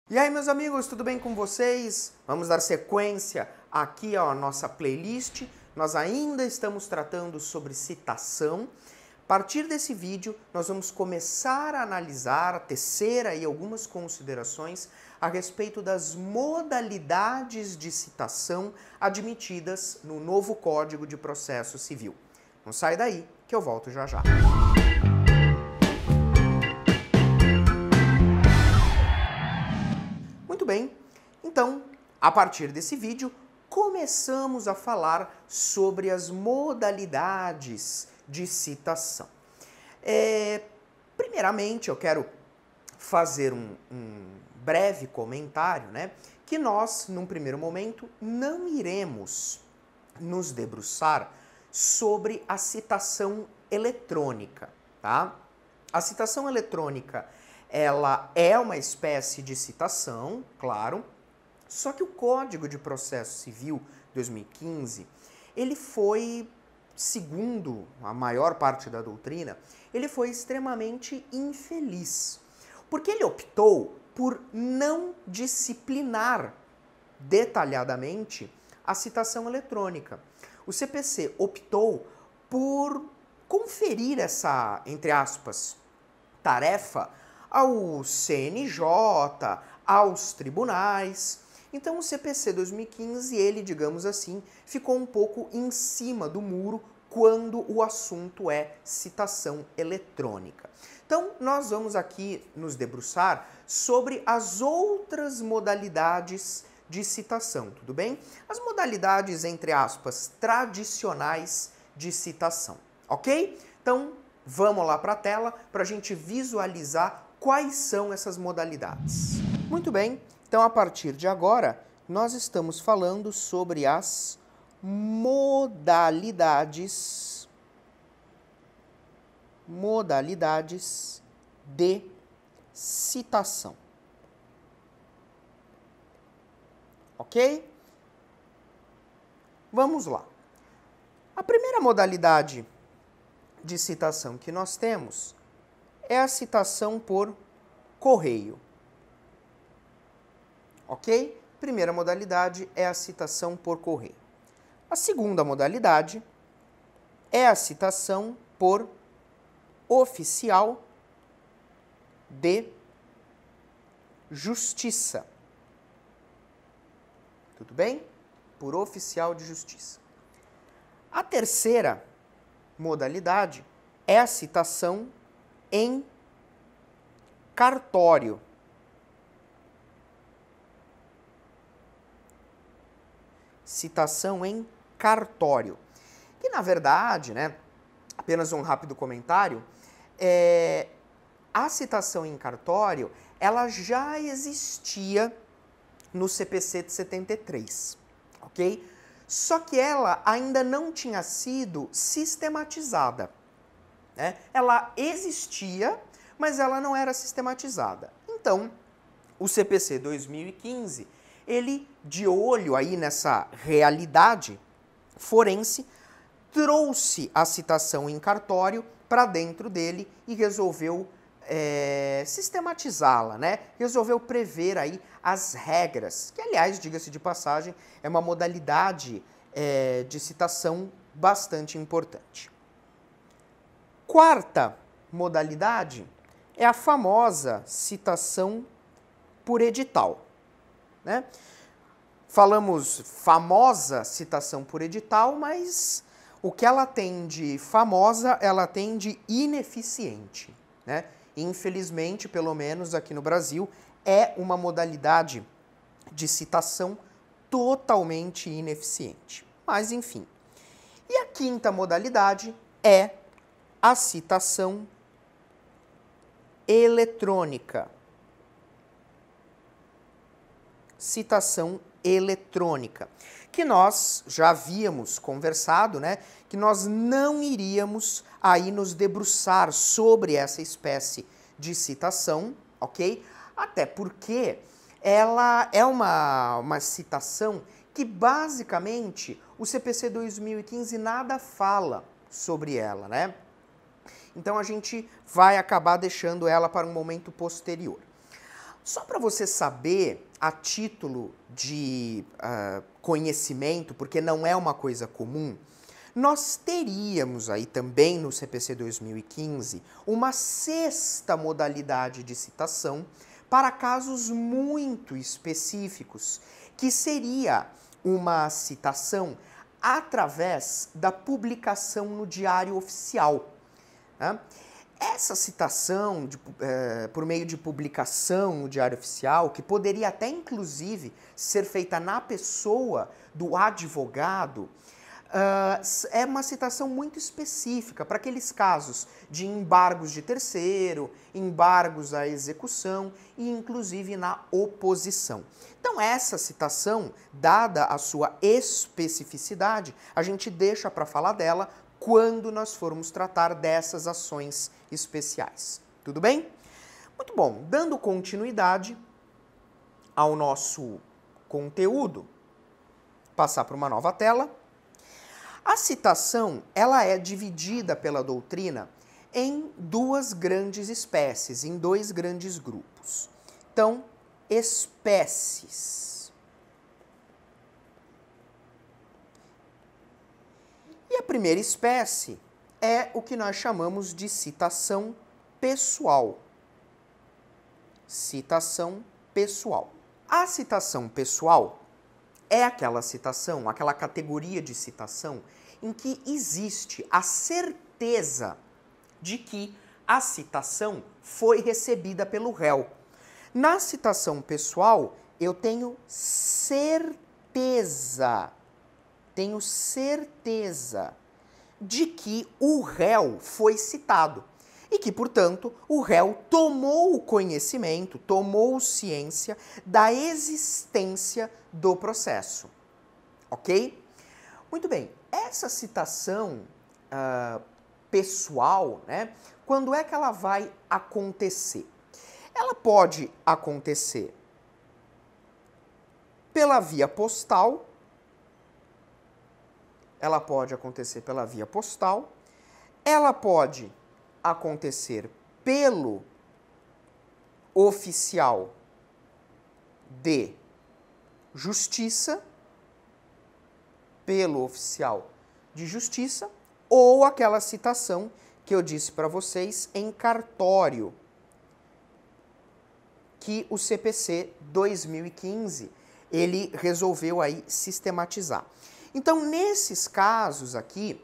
E aí, meus amigos, tudo bem com vocês? Vamos dar sequência aqui à nossa playlist. Nós ainda estamos tratando sobre citação. A partir desse vídeo, nós vamos começar a analisar, tecer aí algumas considerações a respeito das modalidades de citação admitidas no novo Código de Processo Civil. Não sai daí, que eu volto já já. Muito bem, então, a partir desse vídeo, começamos a falar sobre as modalidades de citação. Primeiramente, eu quero fazer um breve comentário, que nós, num primeiro momento, não iremos nos debruçar sobre a citação eletrônica, tá? A citação eletrônica, ela é uma espécie de citação, claro, só que o Código de Processo Civil 2015, ele foi, segundo a maior parte da doutrina, ele foi extremamente infeliz, porque ele optou por não disciplinar detalhadamente a citação eletrônica. O CPC optou por conferir essa, entre aspas, tarefa ao CNJ, aos tribunais. Então o CPC 2015, ele, digamos assim, ficou um pouco em cima do muro quando o assunto é citação eletrônica. Então nós vamos aqui nos debruçar sobre as outras modalidades de citação, tudo bem? As modalidades, entre aspas, tradicionais de citação, ok? Então vamos lá para a tela para a gente visualizar quais são essas modalidades. Muito bem, então a partir de agora nós estamos falando sobre as modalidades de citação. Ok? Vamos lá. A primeira modalidade de citação que nós temos é a citação por correio. Ok? Primeira modalidade é a citação por correio. A segunda modalidade é a citação por oficial de justiça. Tudo bem? Por oficial de justiça. A terceira modalidade é a citação em cartório. Citação em cartório. Que, na verdade, apenas um rápido comentário, a citação em cartório, ela já existia no CPC de 73, ok? Só que ela ainda não tinha sido sistematizada. Ela existia, mas ela não era sistematizada. Então, o CPC 2015, ele, de olho aí nessa realidade forense, trouxe a citação em cartório para dentro dele e resolveu sistematizá-la, Resolveu prever aí as regras, que, aliás, diga-se de passagem, é uma modalidade de citação bastante importante. Quarta modalidade é a famosa citação por edital. Falamos famosa citação por edital, mas o que ela tem de famosa, ela tem de ineficiente. Infelizmente, pelo menos aqui no Brasil, é uma modalidade de citação totalmente ineficiente. Mas, enfim. E a quinta modalidade é a citação eletrônica. Citação eletrônica, que nós já havíamos conversado, que nós não iríamos aí nos debruçar sobre essa espécie de citação, ok? Até porque ela é uma citação que basicamente o CPC 2015 nada fala sobre ela, Então a gente vai acabar deixando ela para um momento posterior. Só para você saber, a título de conhecimento, porque não é uma coisa comum, nós teríamos aí também no CPC 2015 uma sexta modalidade de citação para casos muito específicos, que seria uma citação através da publicação no Diário Oficial, né? Essa citação por meio de publicação no Diário Oficial, que poderia até inclusive ser feita na pessoa do advogado, é uma citação muito específica para aqueles casos de embargos de terceiro, embargos à execução e inclusive na oposição. Então essa citação, dada a sua especificidade, a gente deixa para falar dela quando nós formos tratar dessas ações especiais. Tudo bem? Muito bom. Dando continuidade ao nosso conteúdo, passar para uma nova tela. A citação, ela é dividida pela doutrina em duas grandes espécies, em dois grandes grupos. Então, espécies. E a primeira espécie é o que nós chamamos de citação pessoal. Citação pessoal. A citação pessoal é aquela citação, aquela categoria de citação em que existe a certeza de que a citação foi recebida pelo réu. Na citação pessoal, eu tenho certeza de que o réu foi citado e que, portanto, o réu tomou conhecimento, tomou ciência da existência do processo. Ok? Muito bem. Essa citação pessoal, né, quando é que ela vai acontecer? Ela pode acontecer pela via postal. Ela pode acontecer pela via postal, ela pode acontecer pelo oficial de justiça, ou aquela citação que eu disse para vocês em cartório, que o CPC 2015 ele resolveu aí sistematizar. Então, nesses casos aqui,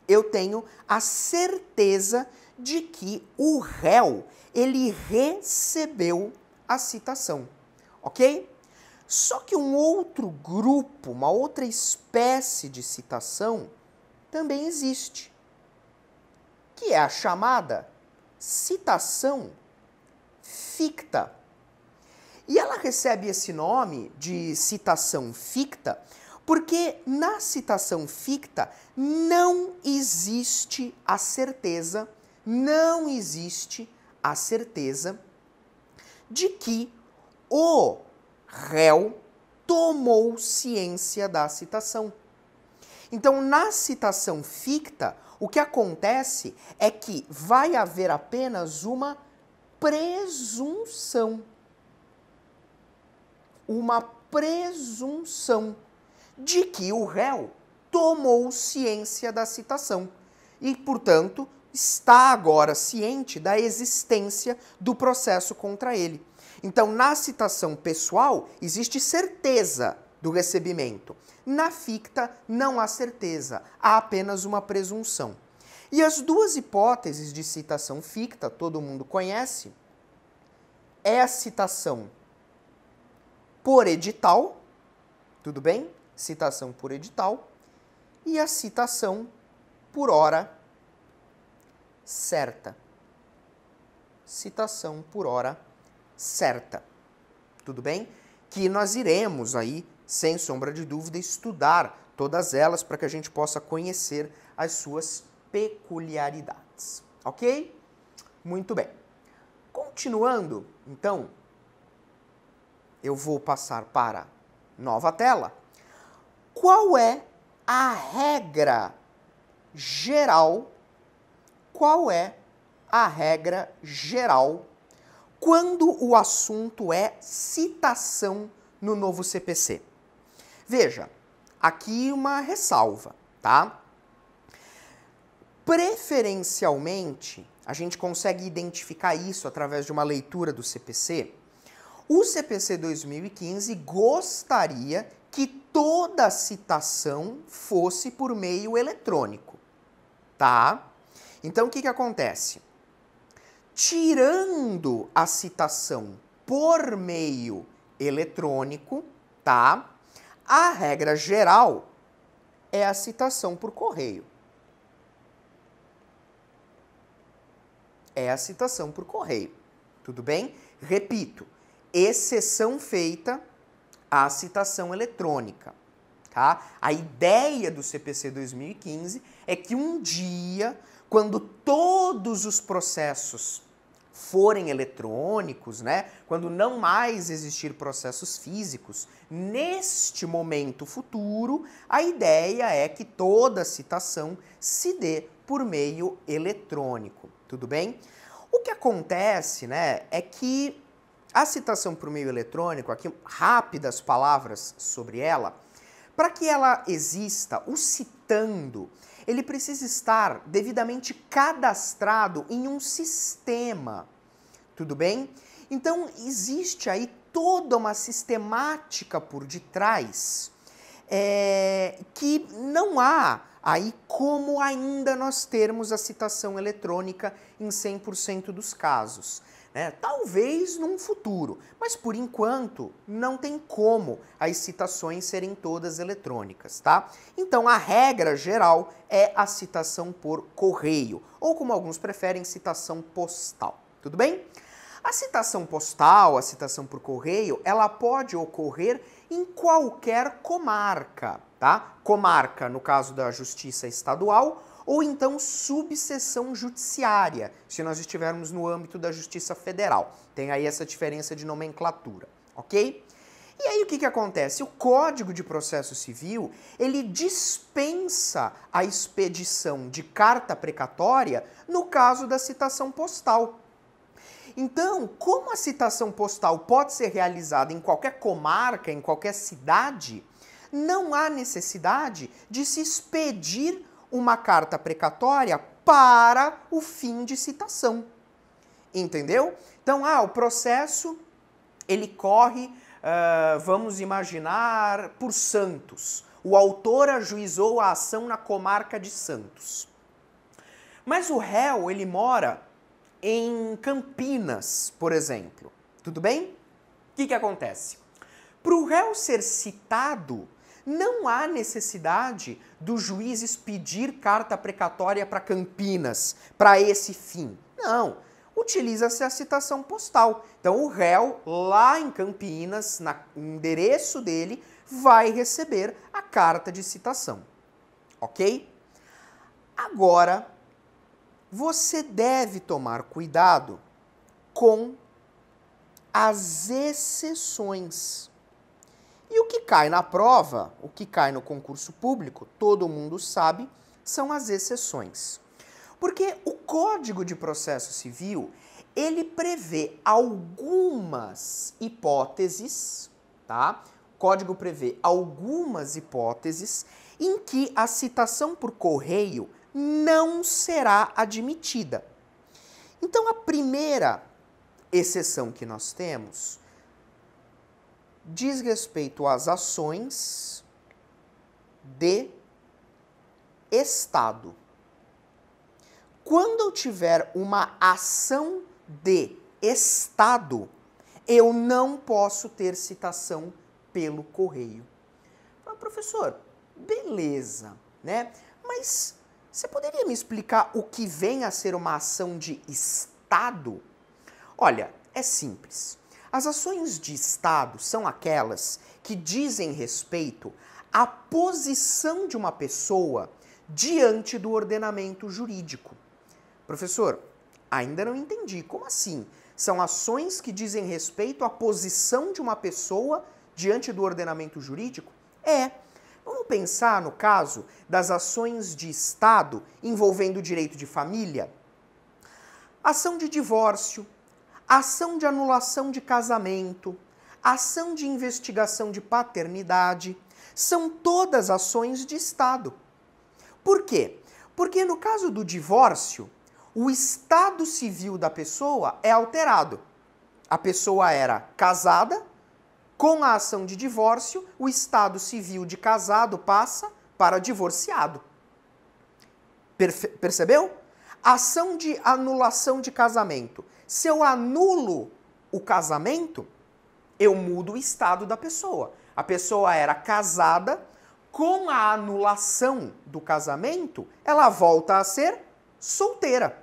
eu tenho a certeza de que o réu, ele recebeu a citação, ok? Só que um outro grupo, uma outra espécie de citação também existe, que é a chamada citação ficta. E ela recebe esse nome de citação ficta porque na citação ficta não existe a certeza de que o réu tomou ciência da citação. Então, na citação ficta, o que acontece é que vai haver apenas uma presunção. Uma presunção de que o réu tomou ciência da citação e, portanto, está agora ciente da existência do processo contra ele. Então, na citação pessoal, existe certeza do recebimento. Na ficta, não há certeza, há apenas uma presunção. E as duas hipóteses de citação ficta, todo mundo conhece, é a citação por edital, tudo bem? Citação por edital, e a citação por hora certa. Citação por hora certa. Tudo bem? Que nós iremos aí, sem sombra de dúvida, estudar todas elas para que a gente possa conhecer as suas peculiaridades. Ok? Muito bem. Continuando, então, eu vou passar para nova tela. Qual é a regra geral? Qual é a regra geral quando o assunto é citação no novo CPC. Veja, aqui uma ressalva, tá? Preferencialmente, a gente consegue identificar isso através de uma leitura do CPC. O CPC 2015 gostaria que toda a citação fosse por meio eletrônico, tá? Então, o que acontece? Tirando a citação por meio eletrônico, tá? A regra geral é a citação por correio. É a citação por correio, tudo bem? Repito, exceção feita à citação eletrônica, tá? A ideia do CPC 2015 é que um dia, quando todos os processos forem eletrônicos, né, quando não mais existir processos físicos, neste momento futuro, a ideia é que toda citação se dê por meio eletrônico, tudo bem? O que acontece, né, é que a citação por meio eletrônico, aqui rápidas palavras sobre ela, para que ela exista, o citando, ele precisa estar devidamente cadastrado em um sistema, tudo bem? Então, existe aí toda uma sistemática por detrás que não há aí como ainda nós termos a citação eletrônica em 100% dos casos. Talvez num futuro, mas por enquanto não tem como as citações serem todas eletrônicas, tá? Então a regra geral é a citação por correio, ou como alguns preferem, citação postal, tudo bem? A citação postal, a citação por correio, ela pode ocorrer em qualquer comarca, tá? Comarca, no caso da Justiça Estadual, ou então subseção judiciária, se nós estivermos no âmbito da Justiça Federal. Tem aí essa diferença de nomenclatura, ok? E aí o que acontece? O Código de Processo Civil, ele dispensa a expedição de carta precatória no caso da citação postal. Então, como a citação postal pode ser realizada em qualquer comarca, em qualquer cidade, não há necessidade de se expedir uma carta precatória para o fim de citação. Entendeu? Então, o processo, ele corre, vamos imaginar, por Santos. O autor ajuizou a ação na comarca de Santos. Mas o réu, ele mora em Campinas, por exemplo. Tudo bem? O que acontece? Para o réu ser citado, não há necessidade do juiz expedir carta precatória para Campinas, para esse fim. Não, utiliza-se a citação postal. Então o réu, lá em Campinas, no endereço dele, vai receber a carta de citação. Ok? Agora, você deve tomar cuidado com as exceções. E o que cai na prova, o que cai no concurso público, todo mundo sabe, são as exceções. Porque o Código de Processo Civil, ele prevê algumas hipóteses, tá? O Código prevê algumas hipóteses em que a citação por correio não será admitida. Então, a primeira exceção que nós temos diz respeito às ações de Estado. Quando eu tiver uma ação de Estado, eu não posso ter citação pelo correio. Professor, beleza, né? Mas você poderia me explicar o que vem a ser uma ação de Estado? Olha, é simples. As ações de Estado são aquelas que dizem respeito à posição de uma pessoa diante do ordenamento jurídico. Professor, ainda não entendi. Como assim? São ações que dizem respeito à posição de uma pessoa diante do ordenamento jurídico? Vamos pensar no caso das ações de Estado envolvendo o direito de família? Ação de divórcio, ação de anulação de casamento, ação de investigação de paternidade, são todas ações de Estado. Por quê? Porque no caso do divórcio, o estado civil da pessoa é alterado. A pessoa era casada, com a ação de divórcio, o estado civil de casado passa para divorciado. Percebeu? Ação de anulação de casamento. Se eu anulo o casamento, eu mudo o estado da pessoa. A pessoa era casada, com a anulação do casamento, ela volta a ser solteira.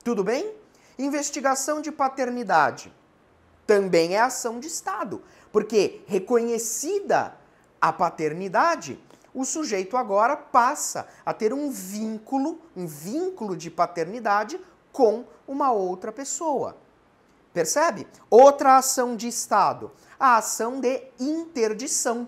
Tudo bem? Investigação de paternidade também é ação de Estado, porque reconhecida a paternidade, o sujeito agora passa a ter um vínculo de paternidade com uma outra pessoa. Percebe? Outra ação de Estado, a ação de interdição.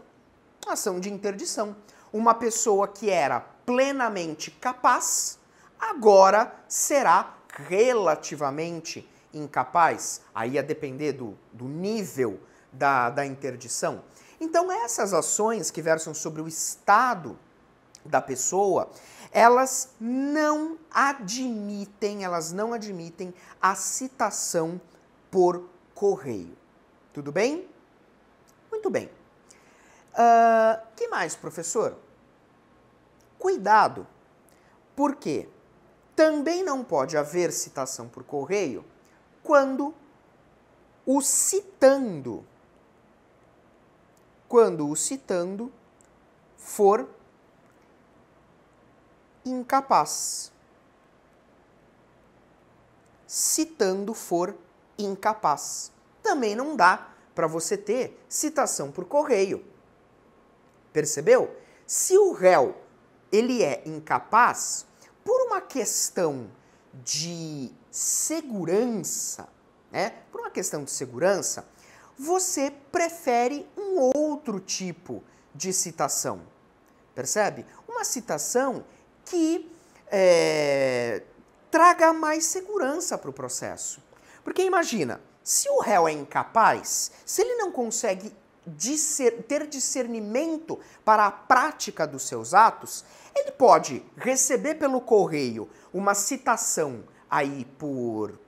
Ação de interdição. Uma pessoa que era plenamente capaz, agora será relativamente incapaz. Aí a depender do nível da interdição. Então essas ações que versam sobre o estado da pessoa, elas não admitem a citação por correio. Tudo bem? Muito bem. Que mais, professor? Cuidado, porque também não pode haver citação por correio quando o citando for incapaz. Citando for incapaz. Também não dá para você ter citação por correio. Percebeu? Se o réu ele é incapaz, por uma questão de segurança, Por uma questão de segurança, você prefere um outro tipo de citação. Percebe? Uma citação que traga mais segurança para o processo. Porque imagina, se o réu é incapaz, se ele não consegue ter discernimento para a prática dos seus atos, ele pode receber pelo correio uma citação aí por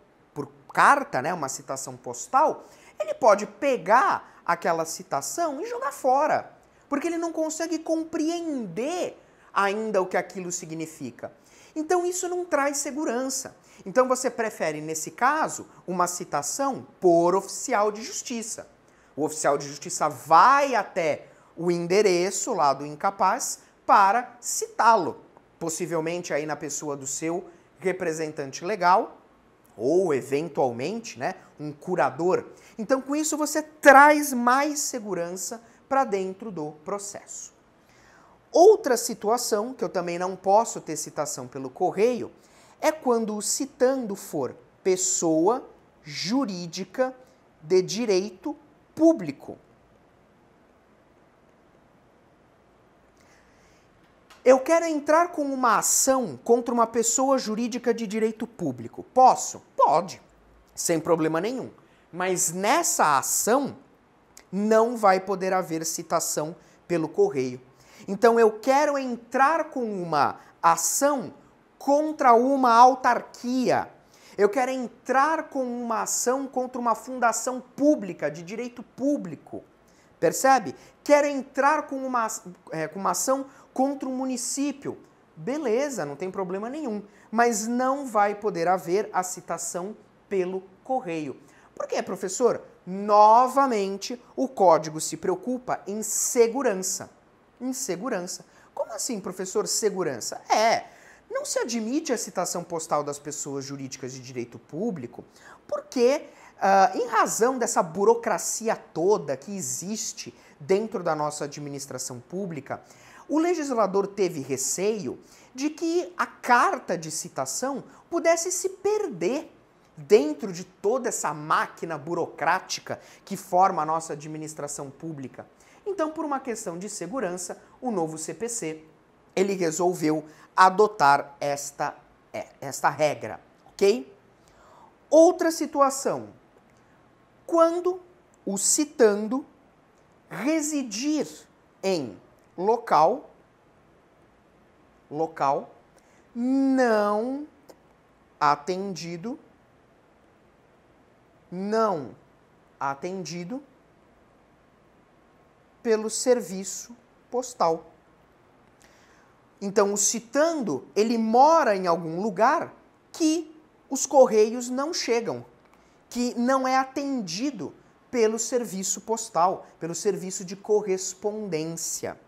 carta, uma citação postal, ele pode pegar aquela citação e jogar fora, porque ele não consegue compreender ainda o que aquilo significa. Então isso não traz segurança. Então você prefere, nesse caso, uma citação por oficial de justiça. O oficial de justiça vai até o endereço lá do incapaz para citá-lo, possivelmente aí na pessoa do seu representante legal ou, eventualmente, um curador. Então, com isso, você traz mais segurança para dentro do processo. Outra situação, que eu também não posso ter citação pelo correio, é quando o citando for pessoa jurídica de direito público. Eu quero entrar com uma ação contra uma pessoa jurídica de direito público. Posso? Pode, sem problema nenhum. Mas nessa ação não vai poder haver citação pelo correio. Então eu quero entrar com uma ação contra uma autarquia. Eu quero entrar com uma ação contra uma fundação pública, de direito público. Percebe? Quero entrar com uma ação contra um município. Beleza, não tem problema nenhum. Mas não vai poder haver a citação pelo correio. Por quê, professor? Novamente, o código se preocupa em segurança. Em segurança. Como assim, professor, segurança? Não se admite a citação postal das pessoas jurídicas de direito público porque, em razão dessa burocracia toda que existe dentro da nossa administração pública, o legislador teve receio de que a carta de citação pudesse se perder dentro de toda essa máquina burocrática que forma a nossa administração pública. Então, por uma questão de segurança, o novo CPC, ele resolveu adotar esta regra, ok? Outra situação, quando o citando residir em local não atendido pelo serviço postal. Então, o citando, ele mora em algum lugar que os correios não chegam, que não é atendido pelo serviço postal, pelo serviço de correspondência.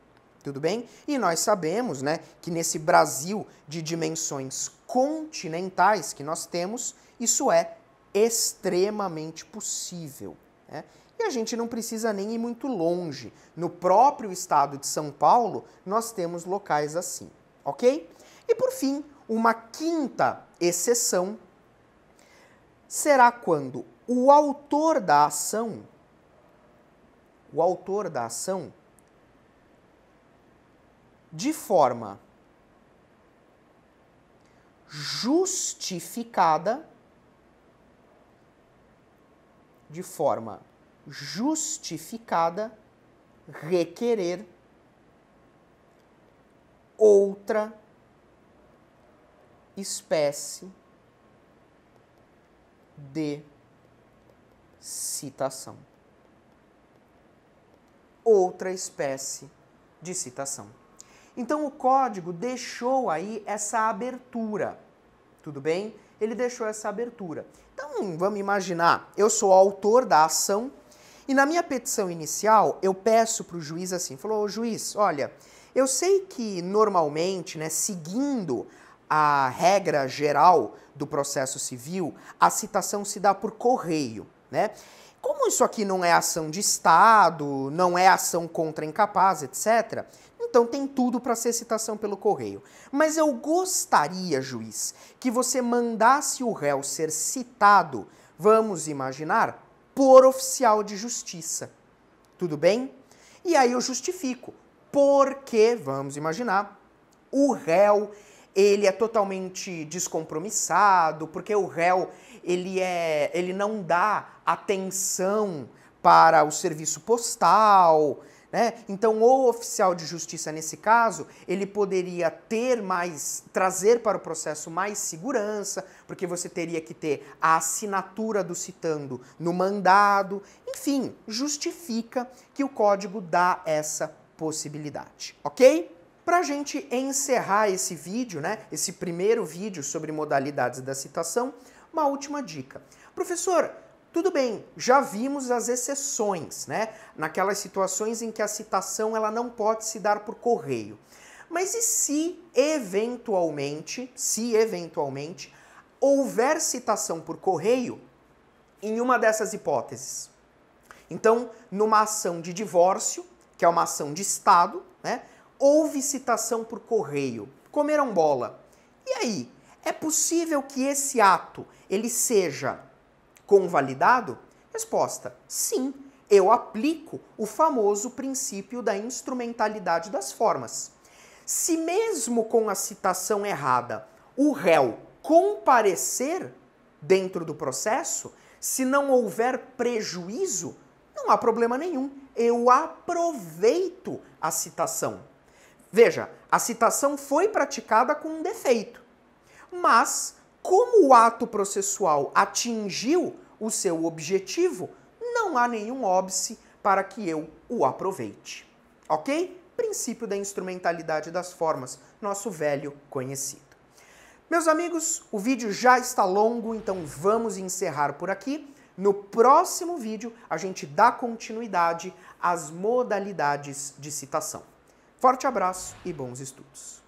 Tudo bem? E nós sabemos, né, que nesse Brasil de dimensões continentais que nós temos, isso é extremamente possível, né? E a gente não precisa nem ir muito longe. No próprio estado de São Paulo, nós temos locais assim, ok? E por fim, uma quinta exceção será quando o autor da ação, de forma justificada, requerer outra espécie de citação. Outra espécie de citação. Então o código deixou aí essa abertura, tudo bem? Ele deixou essa abertura. Então vamos imaginar, eu sou o autor da ação e na minha petição inicial eu peço para o juiz assim, falou, juiz, olha, eu sei que normalmente, né, seguindo a regra geral do processo civil, a citação se dá por correio, né? Como isso aqui não é ação de Estado, não é ação contra incapaz, etc., então tem tudo para ser citação pelo correio. Mas eu gostaria, juiz, que você mandasse o réu ser citado, vamos imaginar, por oficial de justiça. Tudo bem? E aí eu justifico. Porque, vamos imaginar, o réu ele é totalmente descompromissado, porque o réu ele não dá atenção para o serviço postal, né? Então, o oficial de justiça, nesse caso, ele poderia trazer para o processo mais segurança, porque você teria que ter a assinatura do citando no mandado. Enfim, justifica que o código dá essa possibilidade, ok? Para a gente encerrar esse vídeo, né, esse primeiro vídeo sobre modalidades da citação, uma última dica. Professor, tudo bem, já vimos as exceções, né, naquelas situações em que a citação ela não pode se dar por correio. Mas e se eventualmente houver citação por correio em uma dessas hipóteses? Então, numa ação de divórcio, que é uma ação de Estado, né, houve citação por correio, comeram bola. E aí, é possível que esse ato ele seja convalidado? Resposta: sim, eu aplico o famoso princípio da instrumentalidade das formas. Se mesmo com a citação errada o réu comparecer dentro do processo, se não houver prejuízo, não há problema nenhum. Eu aproveito a citação. Veja, a citação foi praticada com um defeito, mas como o ato processual atingiu o seu objetivo, não há nenhum óbice para que eu o aproveite. Ok? Princípio da instrumentalidade das formas, nosso velho conhecido. Meus amigos, o vídeo já está longo, então vamos encerrar por aqui. No próximo vídeo, a gente dá continuidade às modalidades de citação. Forte abraço e bons estudos!